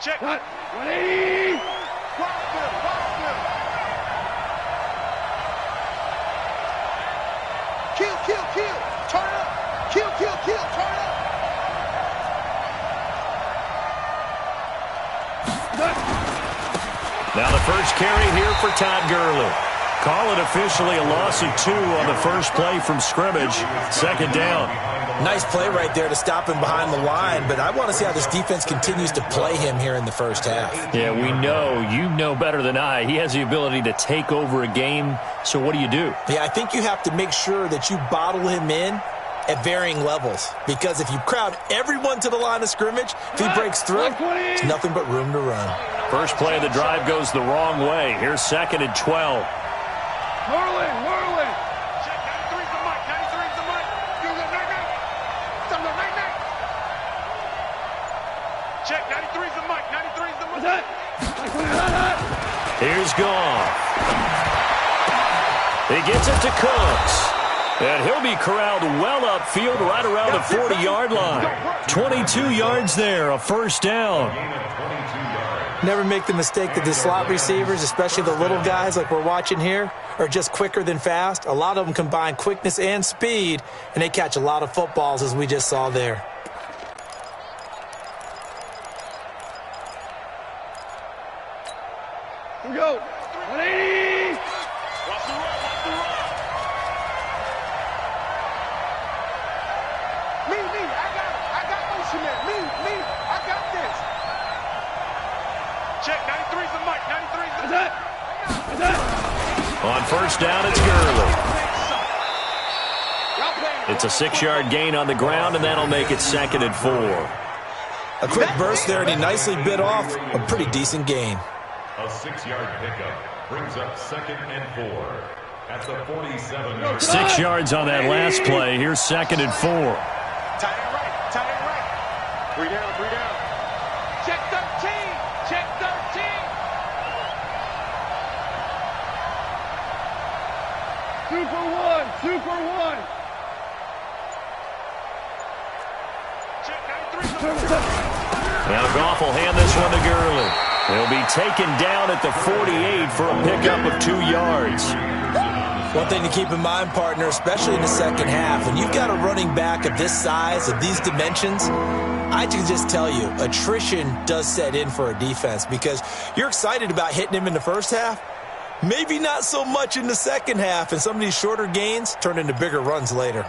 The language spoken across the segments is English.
Check. 180. Kill. Turn up. Kill. Turn up. Now the first carry here for Todd Gurley. Call it officially a loss of 2 on the first play from scrimmage. Second down. Nice play right there to stop him behind the line, but I want to see how this defense continues to play him here in the first half. Yeah, we know. You know better than I. He has the ability to take over a game, so what do you do? Yeah, I think you have to make sure that you bottle him in at varying levels, because if you crowd everyone to the line of scrimmage, if he breaks through, there's nothing but room to run. First play of the drive goes the wrong way. Here's 2nd and 12. Whirling. Check. 93's the mic. 93's the mic. You got night. Check. 93's the mic. 93's the mic. Here's Goff. He gets it to Cooks. And he'll be corralled well upfield right around the 40-yard line. 22 yards there, a first down. Never make the mistake that the slot receivers, especially the little guys like we're watching here, are just quicker than fast. A lot of them combine quickness and speed, and they catch a lot of footballs, as we just saw there. Here we go. 180. Watch the run. Me. I got motion man. Me. I got this. Check. 93's the mic. 93's the mic. That's it. On first down, it's Gurley. It's a 6-yard gain on the ground, and that'll make it 2nd and 4. A quick burst there, and he nicely bit off a pretty decent gain. A 6-yard pickup brings up 2nd and 4 at the 47. 6 yards on that last play. Here's 2nd and 4. Tight end right. 3 down. Check 13. Check 13. Super one. Check. 93's the mic. Now Goff will hand this one to Gurley. He'll be taken down at the 48 for a pickup of 2 yards. One thing to keep in mind, partner, especially in the second half, when you've got a running back of this size, of these dimensions, I can just tell you, attrition does set in for a defense, because you're excited about hitting him in the first half, maybe not so much in the second half, and some of these shorter gains turn into bigger runs later.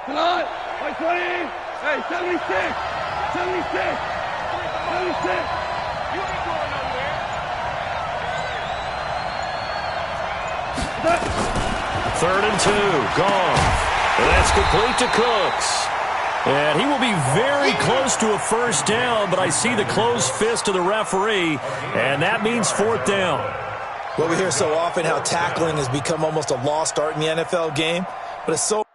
Come on. 120. Hey, 76. 76. You ain't going nowhere. 3rd and 2. Goff. And that's complete to Cooks. And he will be very close to a first down, but I see the closed fist of the referee, and that means 4th down. Well, we hear so often how tackling has become almost a lost art in the NFL game, but it's so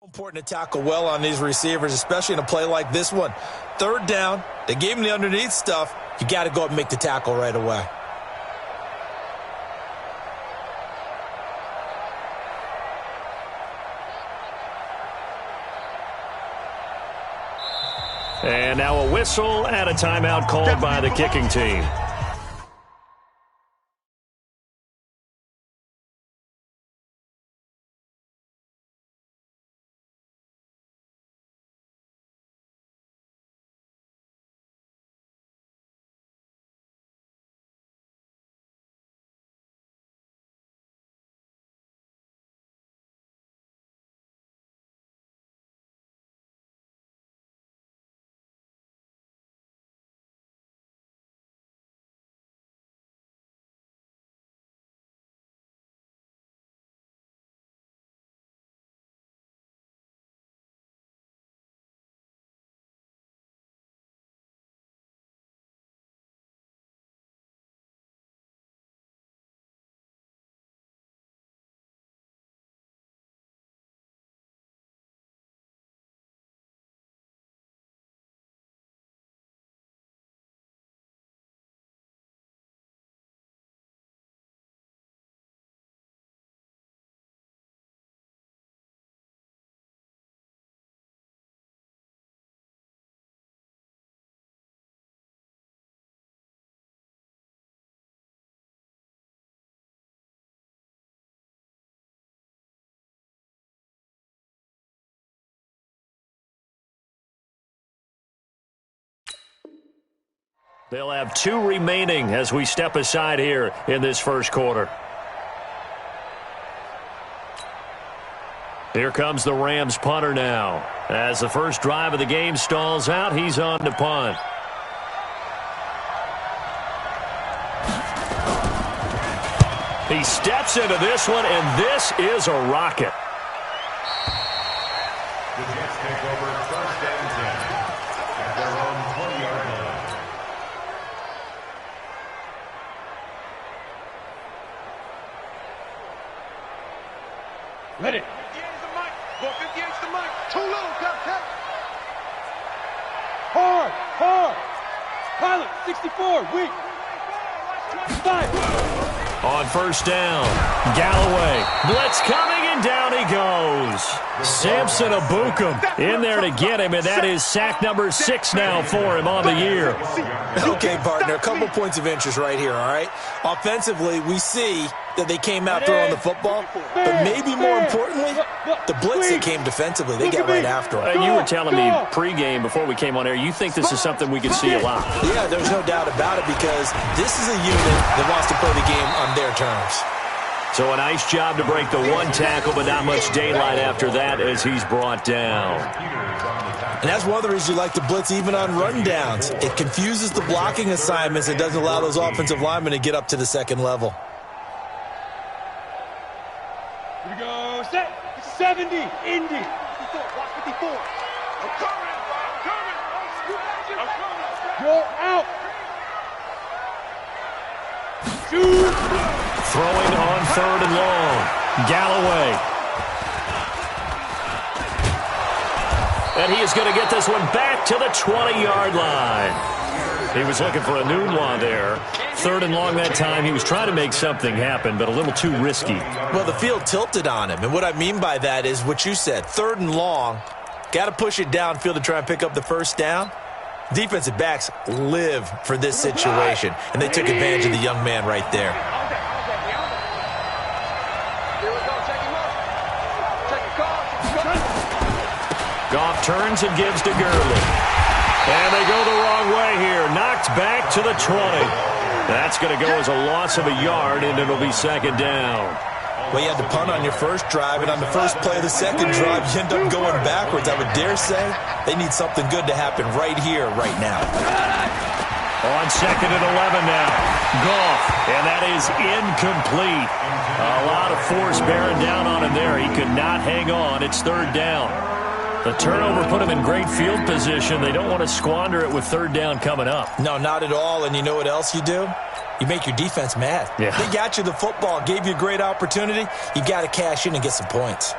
important to tackle well on these receivers, especially in a play like this one. 3rd down, they gave him the underneath stuff. You got to go up and make the tackle right away. And now a whistle and a timeout called by the kicking team. They'll have 2 remaining as we step aside here in this first quarter. Here comes the Rams punter now. As the first drive of the game stalls out, he's on to punt. He steps into this one, and this is a rocket. The Jets take over first and 10 at their own 20-yard line. Ready. 58's the mic. Go 58's the mic. Too low, Cupcake. Hard. Pilot, 64, weak. 5. On first down, Galloway. Blitz coming, and down he goes. Samson Abukum in there to get him, and that is sack number 6 now for him on the year. Okay, partner, a couple points of interest right here, all right? Offensively, we see that they came out throwing the football, but maybe more importantly, the blitz that came defensively, they got right after him. And you were telling me pregame before we came on air, you think this is something we could see a lot. Yeah, there's no doubt about it because this is a unit that wants to play the game on their terms. So a nice job to break the 1 tackle, but not much daylight after that as he's brought down. And that's one of the reasons you like to blitz even on rundowns. It confuses the blocking assignments. It doesn't allow those offensive linemen to get up to the second level. Here we go. Set. 70. Indy. 54. Watch 54. I'm coming. You're out. Shoot. Throwing on 3rd and long. Galloway. And he is going to get this one back to the 20-yard line. He was looking for a noon one there. 3rd and long that time. He was trying to make something happen, but a little too risky. Well, the field tilted on him, and what I mean by that is what you said. 3rd and long, got to push it downfield to try and pick up the first down. Defensive backs live for this situation, and they took advantage of the young man right there. Goff turns and gives to Gurley. And they go the wrong way here. Knocked back to the 20. That's going to go as a loss of a yard, and it'll be 2nd down. Well, you had to punt on your first drive, and on the first play of the second drive, you end up going backwards. I would dare say they need something good to happen right here, right now. On 2nd and 11 now. Goff, and that is incomplete. A lot of force bearing down on him there. He could not hang on. It's 3rd down. The turnover put him in great field position. They don't want to squander it with 3rd down coming up. No, not at all. And you know what else you do? You make your defense mad. Yeah. They got you the football, gave you a great opportunity. You got to cash in and get some points.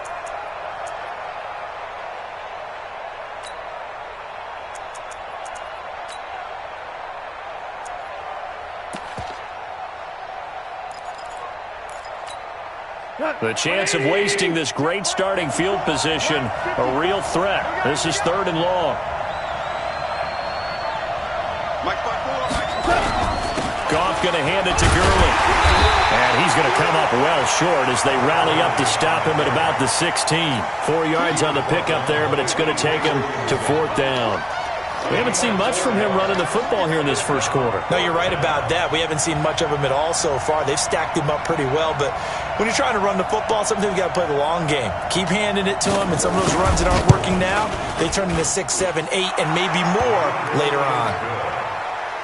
The chance of wasting this great starting field position, a real threat. This is 3rd and long. going to hand it to Gurley. And he's going to come up well short as they rally up to stop him at about the 16. 4 yards on the pickup there, but it's going to take him to 4th down. We haven't seen much from him running the football here in this first quarter. No, you're right about that. We haven't seen much of him at all so far. They've stacked him up pretty well, but when you're trying to run the football, sometimes you got to play the long game. Keep handing it to him, and some of those runs that aren't working now, they turn into 6, 7, 8, and maybe more later on.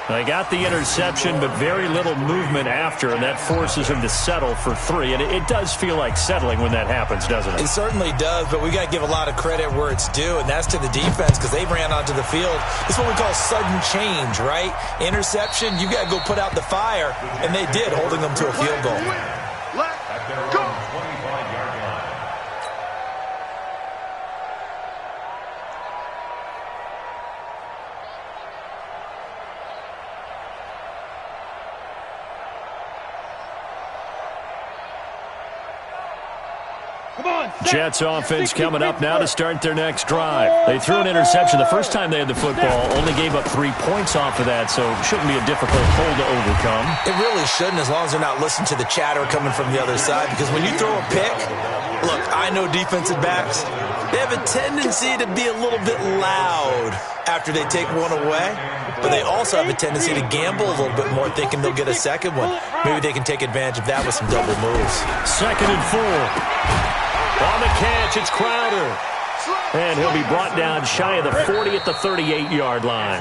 They got the interception, but very little movement after, and that forces him to settle for 3. And it does feel like settling when that happens, doesn't it? It certainly does, but we got to give a lot of credit where it's due, and that's to the defense because they ran onto the field. It's what we call sudden change, right? Interception, you got to go put out the fire, and they did, holding them to a field goal. Let's go. 25-yard line. Jets offense coming up now to start their next drive. They threw an interception the first time they had the football, only gave up 3 points off of that, so it shouldn't be a difficult hole to overcome. It really shouldn't, as long as they're not listening to the chatter coming from the other side, because when you throw a pick, look, I know defensive backs, they have a tendency to be a little bit loud after they take one away, but they also have a tendency to gamble a little bit more, thinking they'll get a second one. Maybe they can take advantage of that with some double moves. 2nd and 4. On the catch, it's Crowder. And he'll be brought down shy of the 40 at the 38-yard line.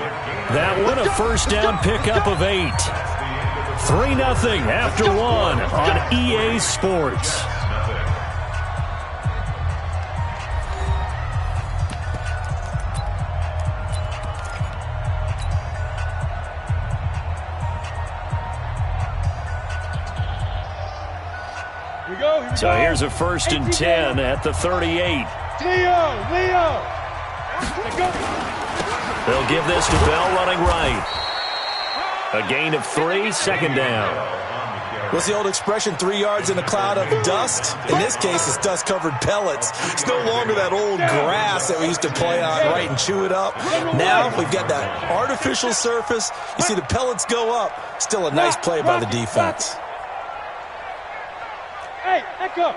That one a first down pickup of 8. 3-0 after 1 on EA Sports. So here's a 1st and 10 at the 38. Leo! They'll give this to Bell running right. A gain of 3, 2nd down. What's the old expression, 3 yards in a cloud of dust? In this case, it's dust-covered pellets. It's no longer that old grass that we used to play on, right, and chew it up. Now we've got that artificial surface. You see the pellets go up. Still a nice play by the defense. Hey, echo.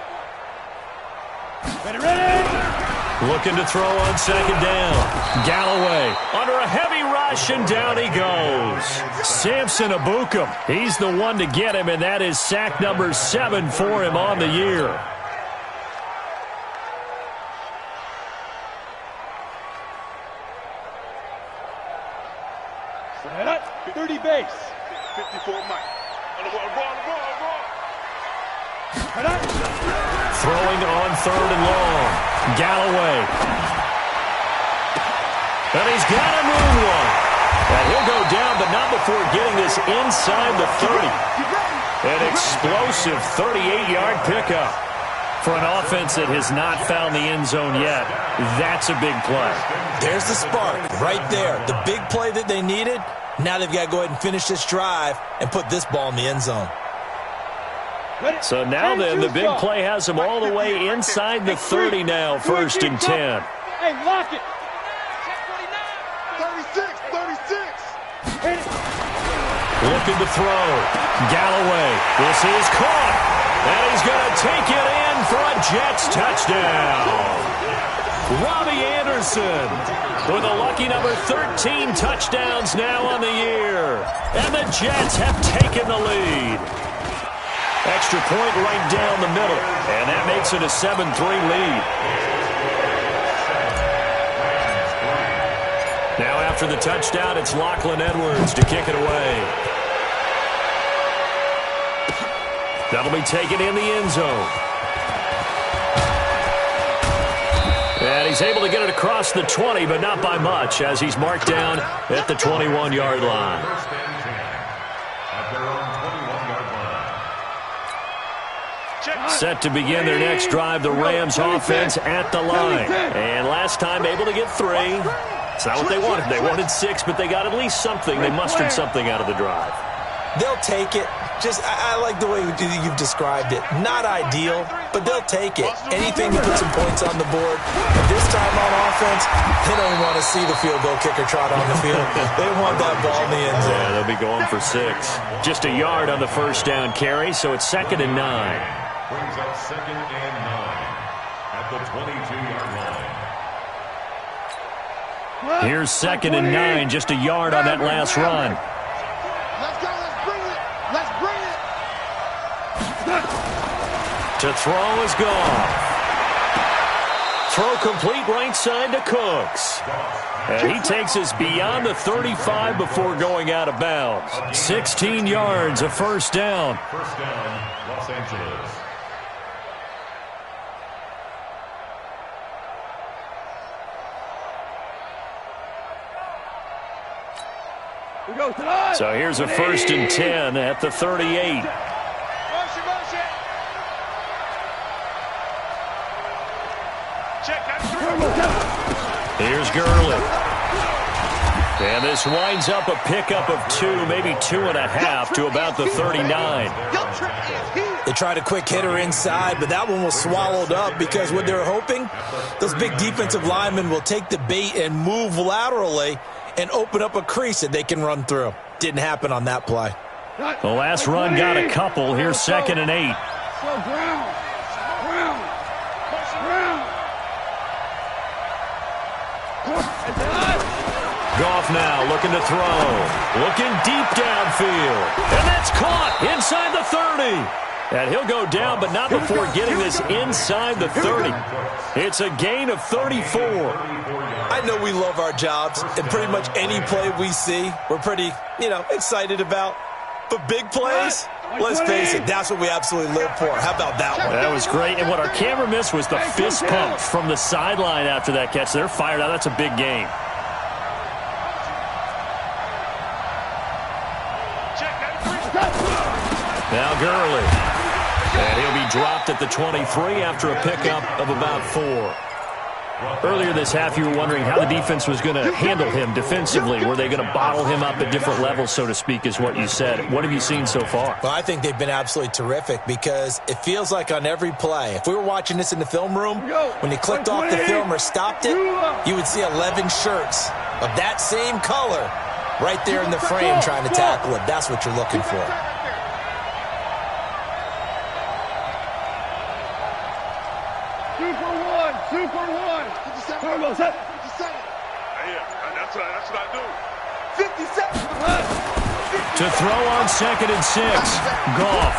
Ready? Looking to throw on 2nd down. Galloway under a heavy rush, and down he goes. Samson Abukum, he's the one to get him, and that is sack number 7 for him on the year. Set up, 30 base. 54 Mike. On the ball. Throwing on 3rd and long. Galloway. And he's got a moonwalk. And he'll go down, but not before getting this inside the 30. An explosive 38-yard pickup. For an offense that has not found the end zone yet, that's a big play. There's the spark right there. The big play that they needed. Now they've got to go ahead and finish this drive and put this ball in the end zone. So now then, the big play has them all the way inside the 30 now, 1st and 10. Hey, lock it. 36. Looking to throw. Galloway. This is caught. And he's going to take it in for a Jets touchdown. Robbie Anderson with a lucky number 13 touchdowns now on the year. And the Jets have taken the lead. Extra point right down the middle. And that makes it a 7-3 lead. Now after the touchdown, it's Lachlan Edwards to kick it away. That'll be taken in the end zone. And he's able to get it across the 20, but not by much, as he's marked down at the 21-yard line. Set to begin their next drive, the Rams offense at the line. And last time able to get 3. It's not what they wanted. They wanted 6, but they got at least something. They mustered something out of the drive. They'll take it. I like the way you've described it. Not ideal, but they'll take it. Anything to put some points on the board. And this time on offense, they don't want to see the field goal kicker trot on the field. They want that ball in the end zone. Yeah, they'll be going for 6. Just a yard on the first down carry, so it's 2nd and 9. Brings up 2nd and 9 at the 22-yard line. Here's 2nd and 9, just a yard on that last run. Let's go. Let's bring it. Let's bring it. To throw is gone. Throw complete right side to Cooks. And he takes us beyond the 35 before going out of bounds. 16 yards, a first down. First down, Los Angeles. So here's a 1st and 10 at the 38. Motion. Check that. Here's Gurley. And this winds up a pickup of 2, maybe 2.5 to about the 39. They tried a quick hitter inside, but that one was swallowed up because what they're hoping, those big defensive linemen will take the bait and move laterally and open up a crease that they can run through. Didn't happen on that play. The last run got a couple. Here's 2nd and 8. Goff now looking to throw. Looking deep downfield. And that's caught inside the 30. And he'll go down, but not before getting this inside the 30. It's a gain of 34. I know we love our jobs, and pretty much any play we see, we're pretty, excited about. But big plays, let's face it, that's what we absolutely live for. How about that one? That was great. And what our camera missed was the fist pump from the sideline after that catch. They're fired out. That's a big game. Now Gurley. And he'll be dropped at the 23 after a pickup of about 4. Earlier this half, you were wondering how the defense was going to handle him defensively. Were they going to bottle him up at different levels, so to speak, is what you said. What have you seen so far? Well, I think they've been absolutely terrific because it feels like on every play, if we were watching this in the film room, when you clicked off the film or stopped it, you would see 11 shirts of that same color right there in the frame trying to tackle it. That's what you're looking for. 2 for 1. 57. That's what I do. 57. To throw on 2nd and 6. Goff.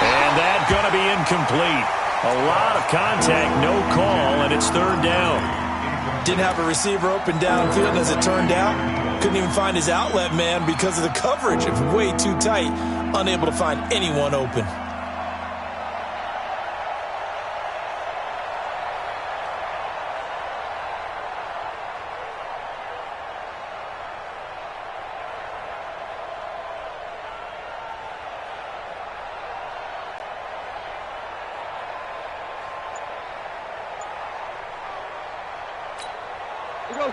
And that going to be incomplete. A lot of contact, no call, and it's 3rd down. Didn't have a receiver open downfield as it turned out. Couldn't even find his outlet man because of the coverage. It's way too tight. Unable to find anyone open.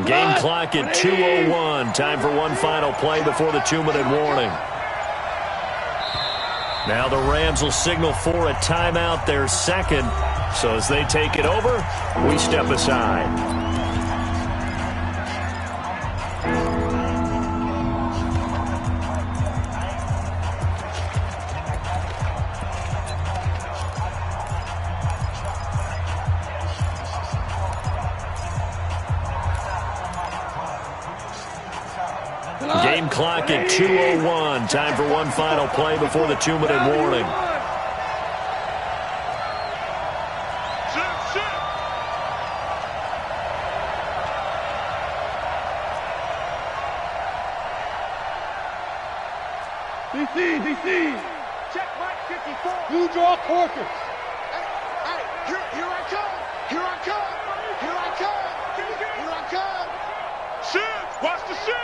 Game clock at 2:01. Time for one final play before the 2-minute warning. Now the Rams will signal for a timeout, their second. So as they take it over, we step aside. Game clock at 2:01. Time for one final play before the 2-minute warning. DC. Check Mike 54. You draw Corkers. Hey, here I come. Shit, watch the shit.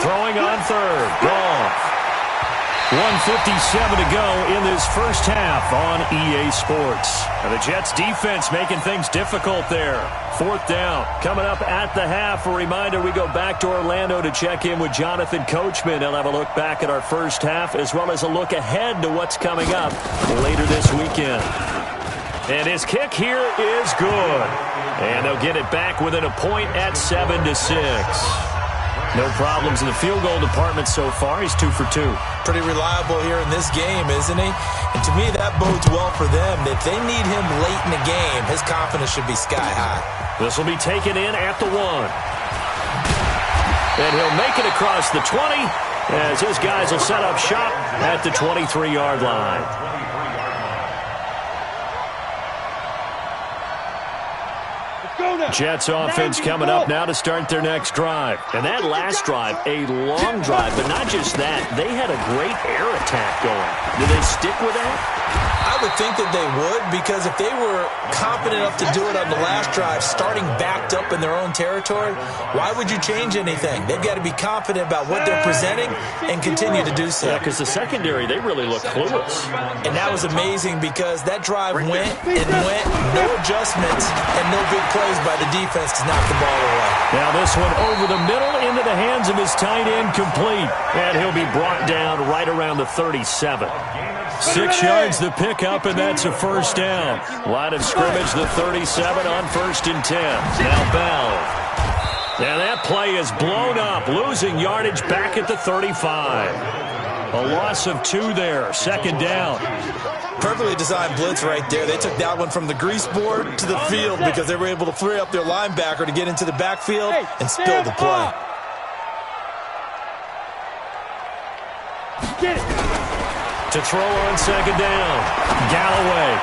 Throwing on 3rd. Goff. 1:57 to go in this first half on EA Sports. And the Jets defense making things difficult there. 4th down. Coming up at the half, a reminder we go back to Orlando to check in with Jonathan Coachman. He'll have a look back at our first half as well as a look ahead to what's coming up later this weekend. And his kick here is good. And they'll get it back within a point at 7-6. No problems in the field goal department so far. He's 2 for 2. Pretty reliable here in this game, isn't he? And to me, that bodes well for them. If they need him late in the game, his confidence should be sky high. This will be taken in at the 1. And he'll make it across the 20 as his guys will set up shop at the 23-yard line. Jets offense coming up now to start their next drive. And that last drive, a long drive, but not just that. They had a great air attack going. Do they stick with that? I would think that they would, because if they were confident enough to do it on the last drive, starting backed up in their own territory, why would you change anything? They've got to be confident about what they're presenting and continue to do so. Yeah, because the secondary, they really look clueless. And that was amazing because that drive went and went, no adjustments and no big plays by the defense to knock the ball away. Now this one over the middle into the hands of his tight end, complete. And he'll be brought down right around the 37. 6 yards the pickup, and that's a first down. Line of scrimmage, the 37 on 1st and 10. Now Bell. And that play is blown up, losing yardage back at the 35. A loss of 2 there, 2nd down. Perfectly designed blitz right there. They took that one from the grease board to the field because they were able to free up their linebacker to get into the backfield and spill the play. Get it. To throw on 2nd down. Galloway.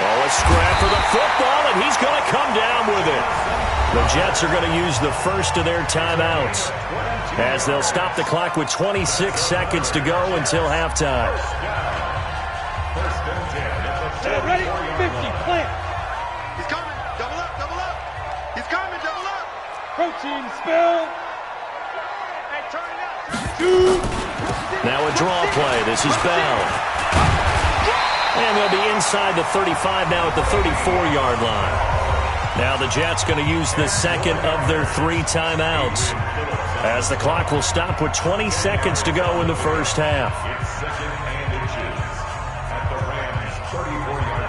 Oh, a scrap for the football, and he's going to come down with it. The Jets are going to use the first of their timeouts as they'll stop the clock with 26 seconds to go until halftime. Ready? 50. Plant. He's coming. Double up, double up. He's coming, double up. Protein spill. Hey, turn it up. 2. Now a draw play. This is Bell. And they'll be inside the 35 now at the 34-yard line. Now the Jets going to use the second of their 3 timeouts as the clock will stop with 20 seconds to go in the first half. It's 2nd and inches at the Rams' 34-yard line.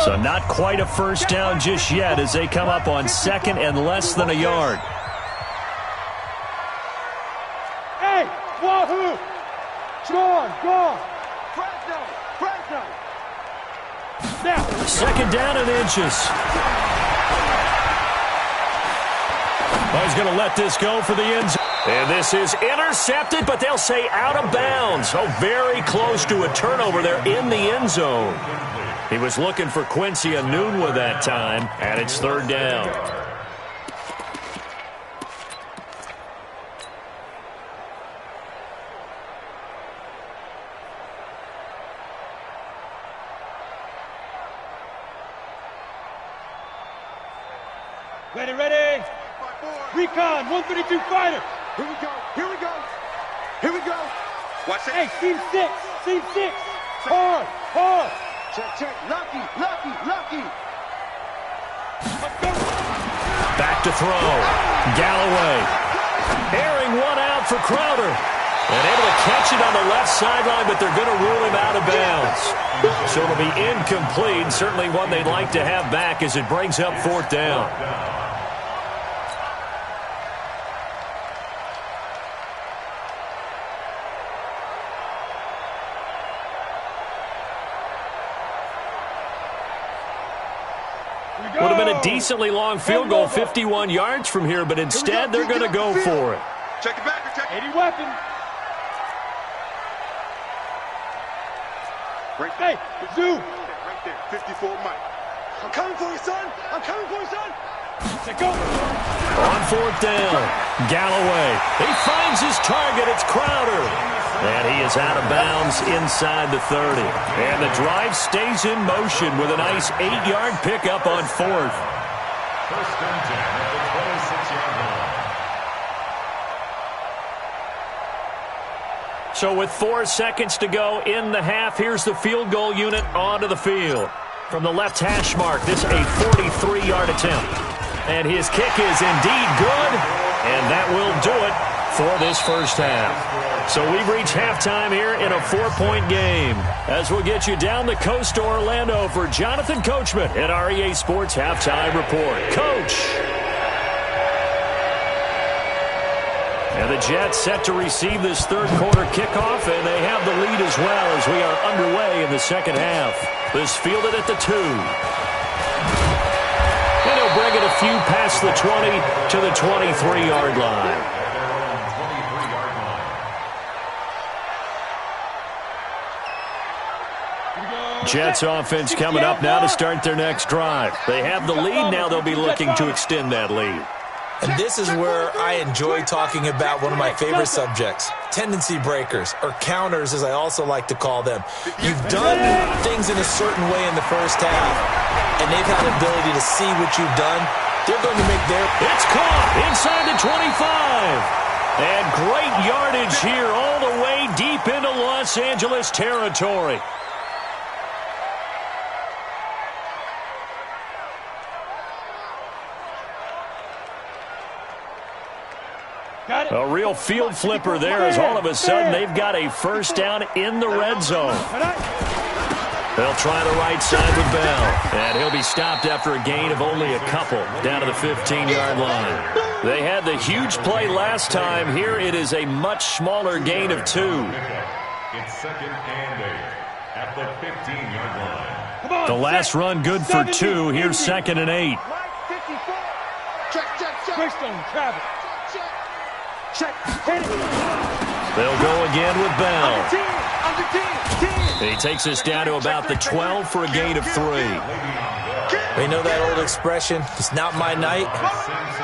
So not quite a first down just yet as they come up on 2nd and less than a yard. Hey, Wahoo! Gone. Fresno. Now. 2nd down and inches. Well, he's going to let this go for the end zone. And this is intercepted, but they'll say out of bounds. Oh, very close to a turnover there in the end zone. He was looking for Quincy Enunwa that time, and it's 3rd down. Ready. Recon, 132 fighter. Here we go. Watch it. Hey, team 6. Hard. Check. Lucky. Back to throw. Galloway. Airing one out for Crowder. And able to catch it on the left sideline, but they're going to rule him out of bounds. So it'll be incomplete. Certainly one they'd like to have back as it brings up 4th down. Would have been a decently long field goal, 51 yards from here, but instead they're going to go for it. Check it back. 80 weapon. Right there. Hey, Zoo. Right there. 54 Mike. I'm coming for you, son. Let's go. On 4th down, Galloway. He finds his target. It's Crowder. And he is out of bounds inside the 30. And the drive stays in motion with a nice 8-yard pickup on 4th. First and 10 at the 26-yard line. So with 4 seconds to go in the half, here's the field goal unit onto the field. From the left hash mark, this a 43-yard attempt. And his kick is indeed good, and that will do it for this first half. So we've reached halftime here in a 4-point game. As we'll get you down the coast to Orlando for Jonathan Coachman at our EA Sports Halftime Report. Coach! And the Jets set to receive this third quarter kickoff, and they have the lead as well as we are underway in the second half. This fielded at the 2. And he'll bring it a few past the 20 to the 23-yard line. Jets offense coming up now to start their next drive. They have the lead. Now they'll be looking to extend that lead. And this is where I enjoy talking about one of my favorite subjects, tendency breakers, or counters as I also like to call them. You've done things in a certain way in the first half, and they've had the ability to see what you've done. They're going to make their... It's caught inside the 25. And great yardage here all the way deep into Los Angeles territory. A real field flipper there as all of a sudden they've got a first down in the red zone. They'll try the right side with Bell, and he'll be stopped after a gain of only a couple down to the 15-yard line. They had the huge play last time. Here it is a much smaller gain of 2. It's second and 8 at the 15-yard line. The last run good for 2. Here's second and 8. Greystone, travel. Check. Hit it. They'll go again with Bell. He takes us down to about the 12 for a gain of 3. We know that old expression, it's not my night.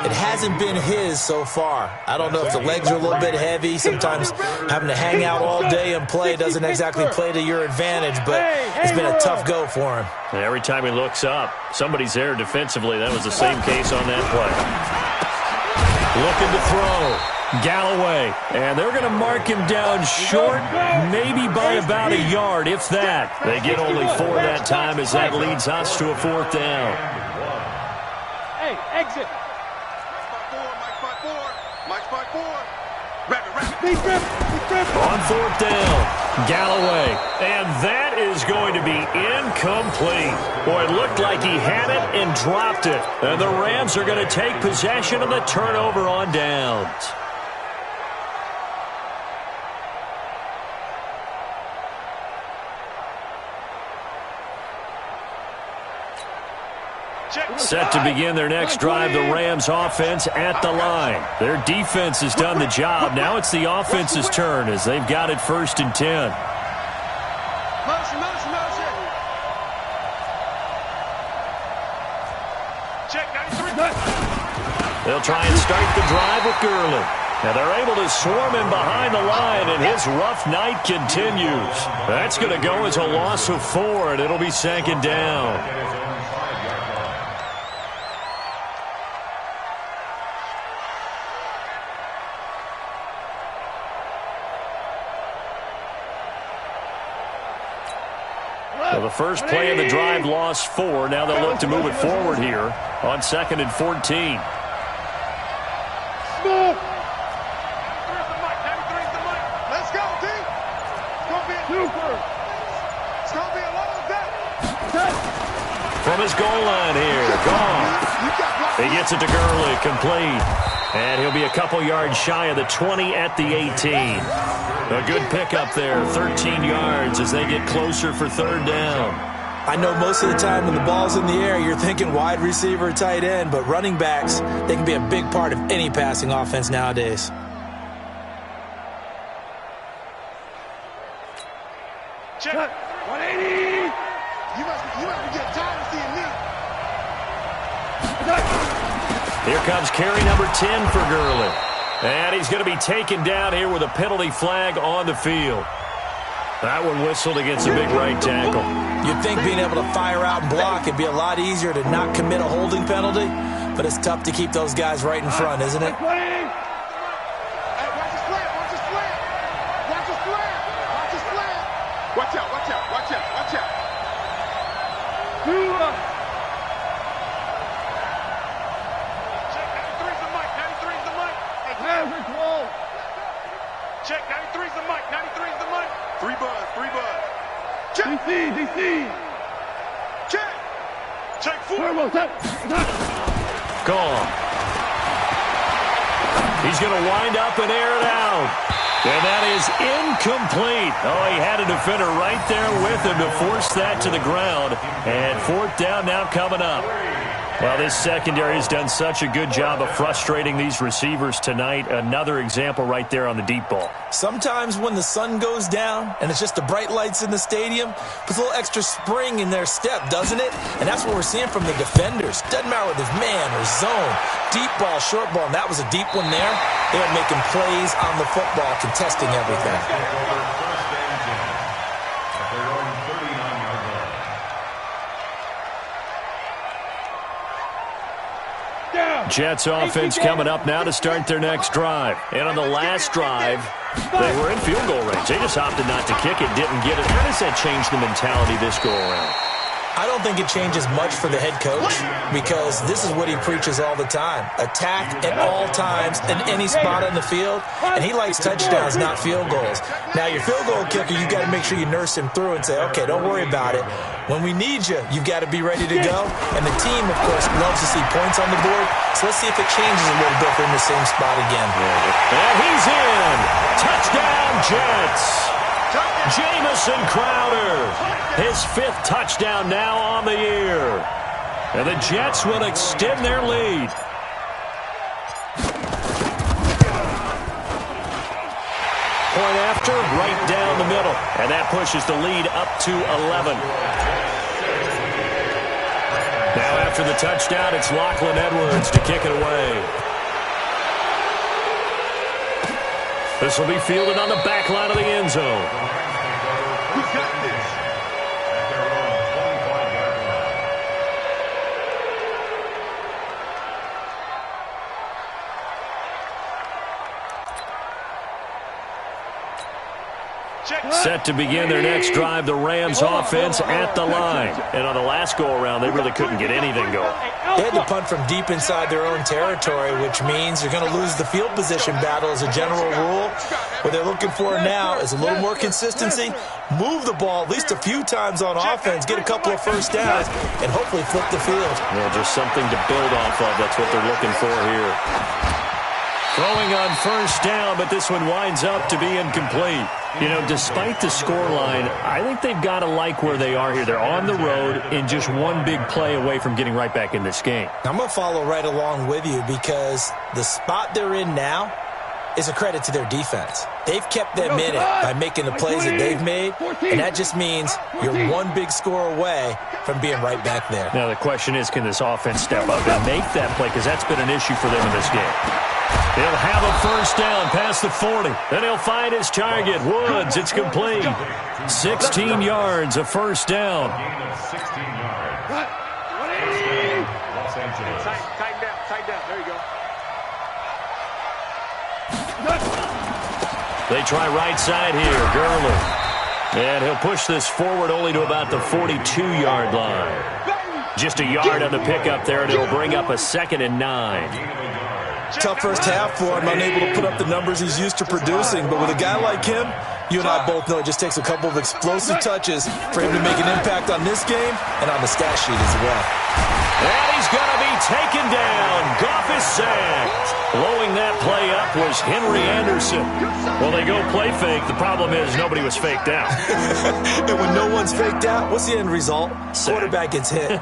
It hasn't been his so far. I don't know if the legs are a little bit heavy. Sometimes having to hang out all day and play doesn't exactly play to your advantage, but it's been a tough go for him. And every time he looks up, somebody's there defensively. That was the same case on that play. Looking to throw. Galloway, and they're going to mark him down short, maybe by about a yard, if that. They get only 4 that time as that leads us to a 4th down. Hey, exit. Mike's by 4. Rapid. On 4th down, Galloway, and that is going to be incomplete. Boy, it looked like he had it and dropped it. And the Rams are going to take possession of the turnover on downs. Set to begin their next drive, the Rams offense at the line. Their defense has done the job. Now it's the offense's turn as they've got it 1st and 10. Motion. Check 93. They'll try and start the drive with Gurley. And they're able to swarm him behind the line, and his rough night continues. That's going to go as a loss of 4, and it'll be 2nd down. Well, the first play of the drive lost 4. Now they'll look to move it forward here on 2nd and 14. Let's go, D. It's going to be a long day. From his goal line here, gone. He gets it to Gurley, complete. And he'll be a couple yards shy of the 20 at the 18. A good pickup there, 13 yards as they get closer for 3rd down. I know most of the time when the ball's in the air, you're thinking wide receiver, tight end, but running backs, they can be a big part of any passing offense nowadays. Check. 180. You must be getting tired of seeing me. Here comes carry number 10 for Gurley. And he's going to be taken down here with a penalty flag on the field. That one whistled against a big right tackle. You'd think being able to fire out and block would be a lot easier to not commit a holding penalty, but it's tough to keep those guys right in front, isn't it? Hey, watch the slant. Watch the slant. Watch the slant. Watch the slant. Watch out. Watch out. Watch out. Watch out. Check, 93's the mic. 93's the mic. Hey, check, 93's the mic. 93's the mic. 3 buzz. 3 buzz. Check. DC. Check. Check 4. Gone. He's going to wind up and air it out. And that is incomplete. Oh, he had a defender right there with him to force that to the ground. And 4th down now coming up. Well, this secondary has done such a good job of frustrating these receivers tonight. Another example right there on the deep ball. Sometimes when the sun goes down and it's just the bright lights in the stadium, puts a little extra spring in their step, doesn't it? And that's what we're seeing from the defenders. Doesn't matter whether it's man or zone, deep ball, short ball, and that was a deep one there. They are making plays on the football, contesting everything. Jets offense coming up now to start their next drive. And on the last drive, they were in field goal range. They just opted not to kick it, didn't get it. How does that change the mentality this go around? I don't think it changes much for the head coach because this is what he preaches all the time. Attack at all times in any spot on the field, and he likes touchdowns, not field goals. Now, your field goal kicker, you've got to make sure you nurse him through and say, okay, don't worry about it. When we need you, you've got to be ready to go. And the team, of course, loves to see points on the board, so let's see if it changes a little bit if they're in the same spot again. And he's in. Touchdown, Jets. Jamison Crowder, his 5th touchdown now on the year. And the Jets will extend their lead. Point after, right down the middle. And that pushes the lead up to 11. Now after the touchdown, it's Lachlan Edwards to kick it away. This will be fielded on the back line of the end zone. Who got this? At their own 25-yard line. Set to begin their next drive, the Rams offense at the line. And on the last go-around, they really couldn't get anything going. They had to punt from deep inside their own territory, which means you're going to lose the field position battle as a general rule. What they're looking for now is a little more consistency, move the ball at least a few times on offense, get a couple of first downs, and hopefully flip the field. Yeah, just something to build off of. That's what they're looking for here. Throwing on first down, but this one winds up to be incomplete. You know, despite the scoreline, I think they've got to like where they are here. They're on the road and just one big play away from getting right back in this game. I'm going to follow right along with you because the spot they're in now is a credit to their defense. They've kept them in it by making the plays that they've made, and that just means you're one big score away from being right back there. Now the question is, can this offense step up and make that play? Because that's been an issue for them in this game. He'll have a first down past the 40. Then he'll find his target, Woods. It's complete. 16 yards, a first down. Gain of 16 yards. First down, Los Angeles. Tighten down. There you go. They try right side here, Gurley. And he'll push this forward only to about the 42-yard line. Just a yard on the pickup there, and it'll bring up a 2nd and 9. Tough first half for him, unable to put up the numbers he's used to producing. But with a guy like him, you and I both know it just takes a couple of explosive touches for him to make an impact on this game and on the stat sheet as well. And he's going to be taken down. Goff is sacked. Blowing that play up was Henry Anderson. Well, they go play fake. The problem is nobody was faked out. And when no one's faked out, what's the end result? Sack. Quarterback gets hit.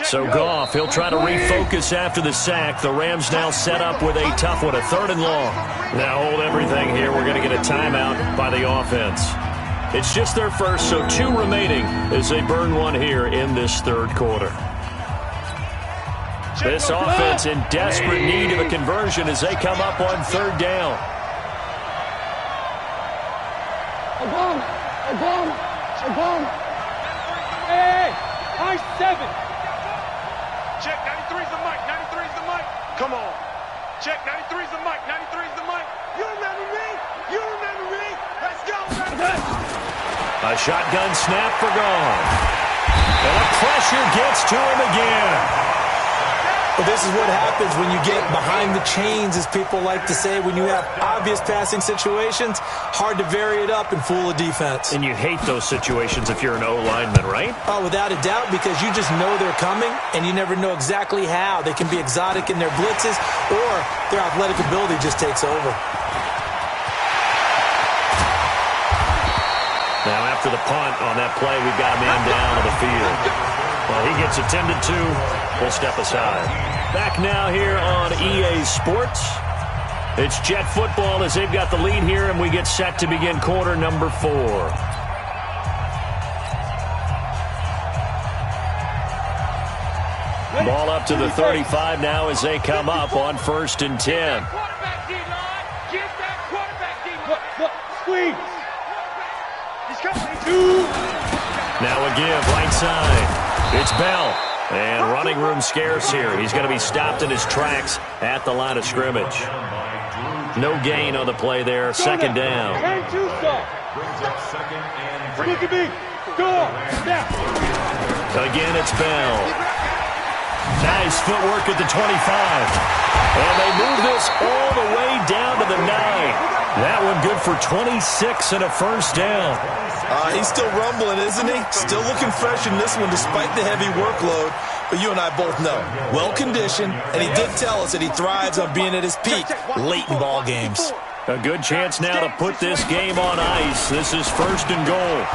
So Goff, he'll try to refocus after the sack. The Rams now set up with a tough one, a 3rd and long. Now hold everything here. We're going to get a timeout by the offense. It's just their first, so 2 remaining as they burn one here in this 3rd quarter. This offense in desperate need of a conversion as they come up on third down. Hey, high 7. Check, 93's the mic, 93's the mic. Come on. Check, 93's the mic, 93's the mic. You remember me? You remember me? Let's go, baby. A shotgun snap for gone. And the pressure gets to him again. Well, this is what happens when you get behind the chains, as people like to say. When you have obvious passing situations, hard to vary it up and fool a defense. And you hate those situations if you're an O-lineman, right? Oh, without a doubt, because you just know they're coming, and you never know exactly how. They can be exotic in their blitzes, or their athletic ability just takes over. Now, after the punt on that play, we've got a man down on the field. Well, he gets attended to. We'll step aside. Back now here on EA Sports. It's Jet football as they've got the lead here, and we get set to begin quarter number 4. Ball up to the 35 now as they come up on 1st and 10. Quarterback D-line. Get that quarterback D-line. Look, squeeze. He's coming. Now a give, right side. It's Bell. And running room scarce here. He's going to be stopped in his tracks at the line of scrimmage. No gain on the play there. Second down. And two soft. Look at me. Go. Snap. Again, it's Bell. Nice footwork at the 25. And they move this all the way down to the 9. That one good for 26 and a first down. He's still rumbling, isn't he? Still looking fresh in this one despite the heavy workload. But you and I both know, well-conditioned, and he did tell us that he thrives on being at his peak late in ball games. A good chance now to put this game on ice. This is 1st and goal.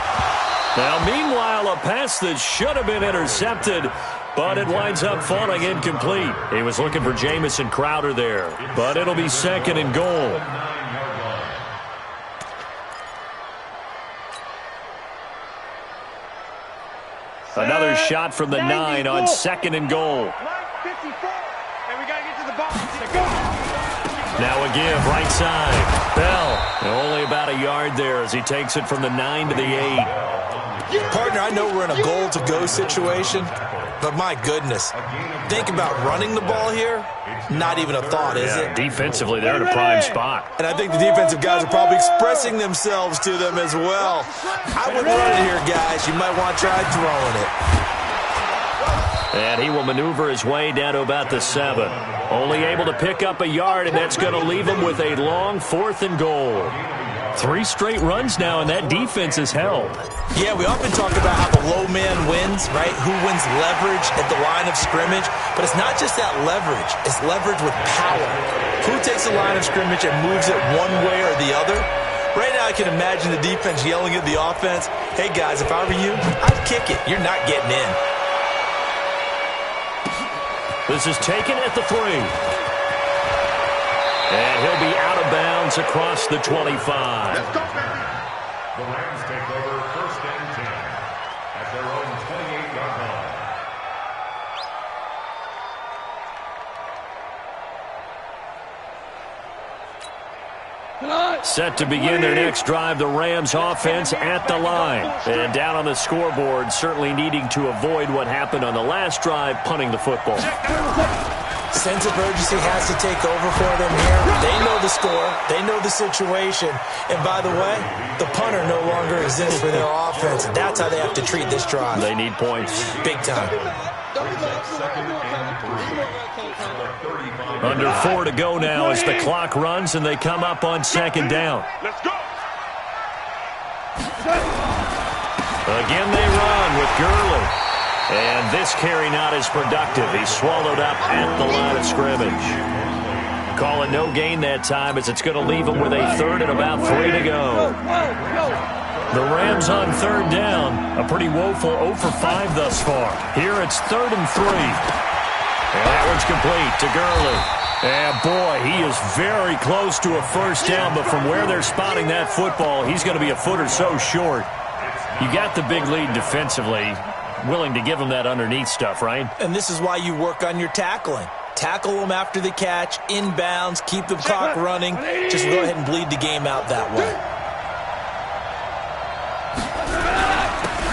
Now, meanwhile, a pass that should have been intercepted, but it winds up falling incomplete. He was looking for Jamison Crowder there, but it'll be 2nd and goal. Another shot from the 9 on 2nd and goal. Line 54. And we got to get to the ball. Go. Now a give, right side. Bell, only about a yard there as he takes it from the 9 to the 8. Partner, I know we're in a goal-to-go situation, but my goodness, think about running the ball here. Not even a thought, is it? Defensively, they're in a prime spot. And I think the defensive guys are probably expressing themselves to them as well. I wouldn't run it here, guys. You might want to try throwing it. And he will maneuver his way down to about the 7. Only able to pick up a yard, and that's going to leave him with a long 4th and goal. 3 straight runs now, and that defense is held. Yeah, we often talk about how the low man wins, right? Who wins leverage at the line of scrimmage. But it's not just that leverage. It's leverage with power. Who takes the line of scrimmage and moves it one way or the other? Right now I can imagine the defense yelling at the offense, hey, guys, if I were you, I'd kick it. You're not getting in. This is taken at the 3. And he'll be out of bounds across the 25. Let's go, baby. The Rams take over 1st and 10 at their own 28-yard line. Set to begin their next drive, the Rams offense at the line. And down on the scoreboard, certainly needing to avoid what happened on the last drive, punting the football. Sense of urgency has to take over for them here. They know the score. They know the situation. And by the way, the punter no longer exists for their offense. That's how they have to treat this drive. They need points. Big time. Under 4 to go now as the clock runs and they come up on 2nd down. Let's go. Again they run with Gurley. And this carry not as productive. He's swallowed up at the line of scrimmage. Call it no gain that time as it's going to leave him with a 3rd and about 3 to go. The Rams on 3rd down. A pretty woeful 0 for 5 thus far. Here it's 3rd and 3. And that one's complete to Gurley. And boy, he is very close to a first down, but from where they're spotting that football, he's going to be a foot or so short. You got the big lead defensively. willing to give him that underneath stuff, right? And this is why you work on your tackling. Tackle them after the catch, inbounds, keep the clock running. Just go ahead and bleed the game out that way.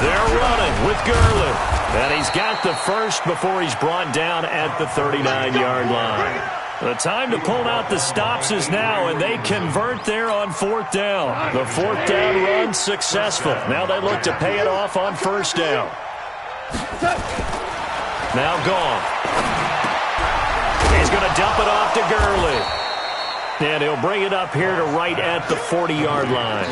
They're running with Gurley. And he's got the first before he's brought down at the 39-yard line. The time to pull out the stops is now, and they convert there on 4th down. The 4th down run successful. Now they look to pay it off on 1st down. Now gone. He's going to dump it off to Gurley. And he'll bring it up here to right at the 40-yard line.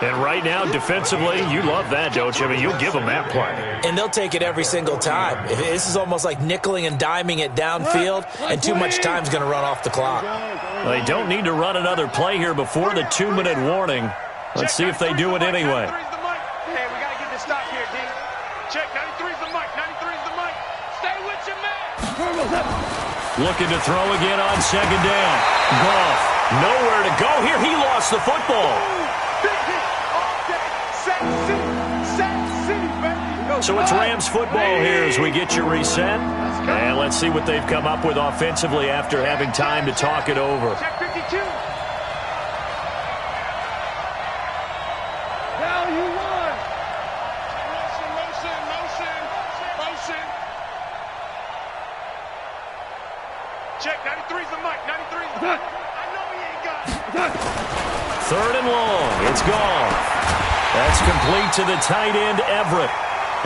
And right now, defensively, you love that, don't you? I mean, you'll give them that play. And they'll take it every single time. This is almost like nickeling and diming it downfield, and too much time's going to run off the clock. Well, they don't need to run another play here before the 2-minute warning. Let's see if they do it anyway. Hey, we got to get this stop here, D. Check, 93's the mic, 93's the mic. Stay with your man. Looking to throw again on 2nd down. Goff, nowhere to go here. He lost the football. So it's Rams football here as we get you reset. And let's see what they've come up with offensively after having time to talk it over. Check 52. Now you won. Motion. Check, 93's the mic, 93's the mic. I know he ain't got it. 3rd and long. It's gone. That's complete to the tight end, Everett.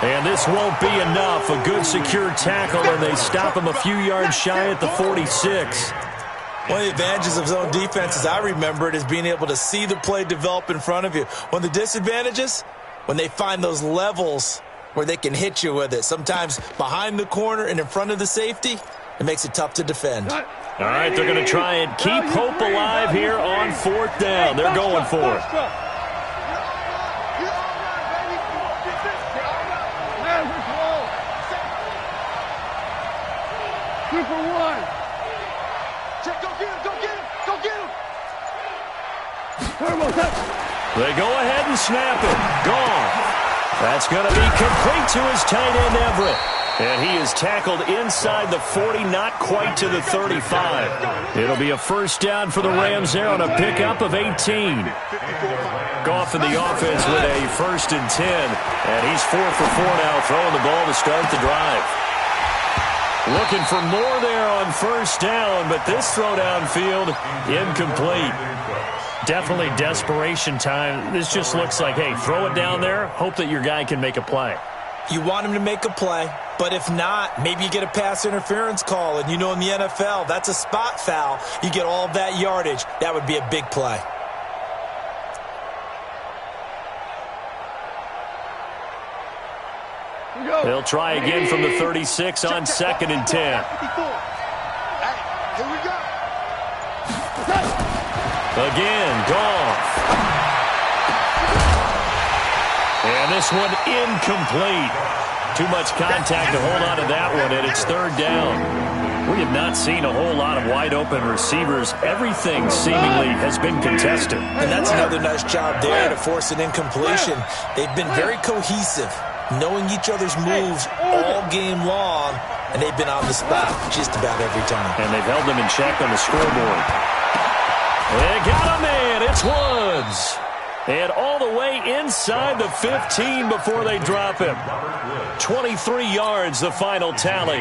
And this won't be enough. A good secure tackle, and they stop him a few yards shy at the 46. One of the advantages of zone defense, as I remember it, is being able to see the play develop in front of you. One of the disadvantages, when they find those levels where they can hit you with it, sometimes behind the corner and in front of the safety, it makes it tough to defend. All right, they're going to try and keep hope alive here on 4th down. They're going for it. Two for one. Check, go get him. They go ahead and snap it. Gone. That's going to be complete to his tight end, Everett. And he is tackled inside the 40, not quite to the 35. It'll be a 1st down for the Rams there on a pickup of 18. Goff in the offense with a 1st and 10. And he's 4 for 4 now, throwing the ball to start the drive. Looking for more there on 1st down, but this throw downfield, incomplete. Definitely desperation time. This just looks like, hey, throw it down there, hope that your guy can make a play. You want him to make a play, but if not, maybe you get a pass interference call, and you know in the NFL, that's a spot foul. You get all of that yardage. That would be a big play. They'll try again from the 36 on 2nd and 10. Hey, here we go. Again, Goff. And this one incomplete. Too much contact to hold on to that one, and it's 3rd down. We have not seen a whole lot of wide-open receivers. Everything seemingly has been contested. And that's another nice job there to force an incompletion. They've been very cohesive, knowing each other's moves all game long, and they've been on the spot just about every time. And they've held them in check on the scoreboard. They got a man. It's Woods. And all the way inside the 15 before they drop him. 23 yards, the final tally.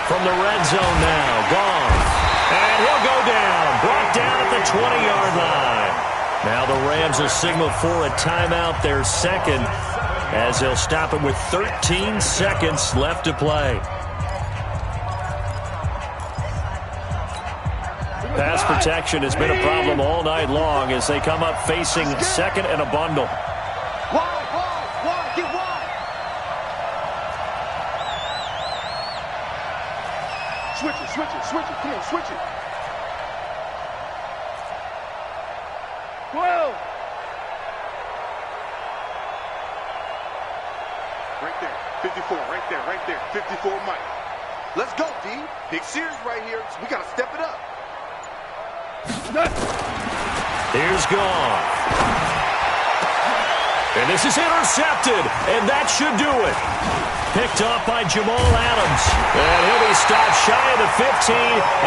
From the red zone now, Goff. And he'll go down. Brought down at the 20-yard line. Now the Rams will signal for a timeout, their 2nd, as they'll stop it with 13 seconds left to play. Pass protection has been a problem all night long as they come up facing 2nd and a bundle. Wide, get wide. Switch it. Come on, switch it. 12. Right there, 54, right there. 54, Mike. Let's go, D. Big series right here. We got to step it up. Here's Goff. And this is intercepted, and that should do it. Picked off by Jamal Adams. And he'll be stopped shy of the 15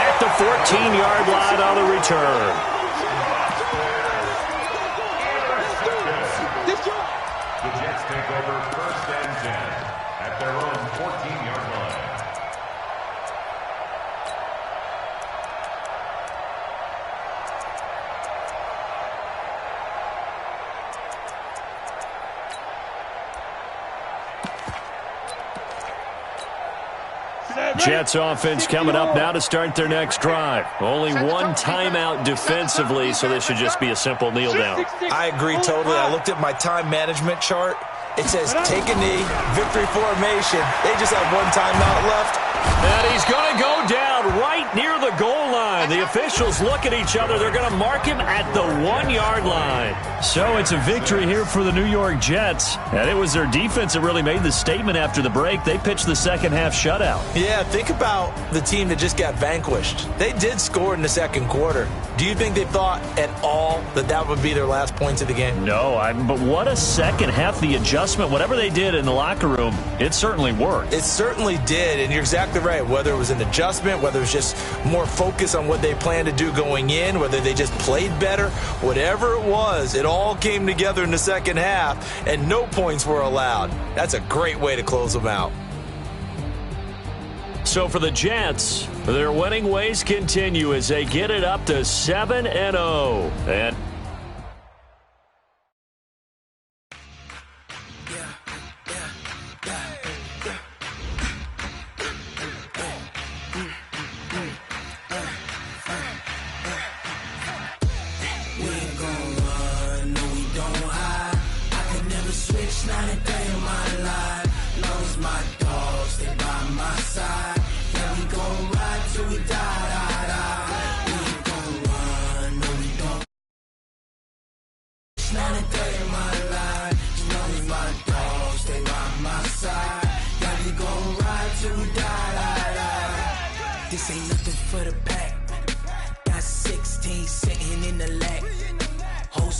at the 14-yard line on the return. The Jets take over 1st and 10 at their own 14-yard line. Jets offense coming up now to start their next drive. Only one timeout defensively, so this should just be a simple kneel down. I agree totally. I looked at my time management chart. It says take a knee, victory formation. They just have one timeout left. And he's going to go down right near the goal line. The officials look at each other. They're going to mark him at the 1-yard line. So it's a victory here for the New York Jets. And it was their defense that really made the statement after the break. They pitched the second-half shutout. Yeah, think about the team that just got vanquished. They did score in the second quarter. Do you think they thought at all that that would be their last points of the game? No, but what a second half. The adjustment, whatever they did in the locker room, it certainly worked. It certainly did, and you're exactly right. Whether it was an adjustment, whether it was just more focus on what they planned to do going in, whether they just played better, whatever it was, it all came together in the second half, and no points were allowed. That's a great way to close them out. So for the Jets, their winning ways continue as they get it up to 7-0. And not a day in my life. Knows my dogs, they by my side. Yeah, we gon' ride till we die. We ain't gon' run, no we don't. It's not a day in my life. Knows my dogs, they by my side. Yeah, we gon' ride till we die. This ain't nothing for the pack. Got 16 sitting in the lap. Whole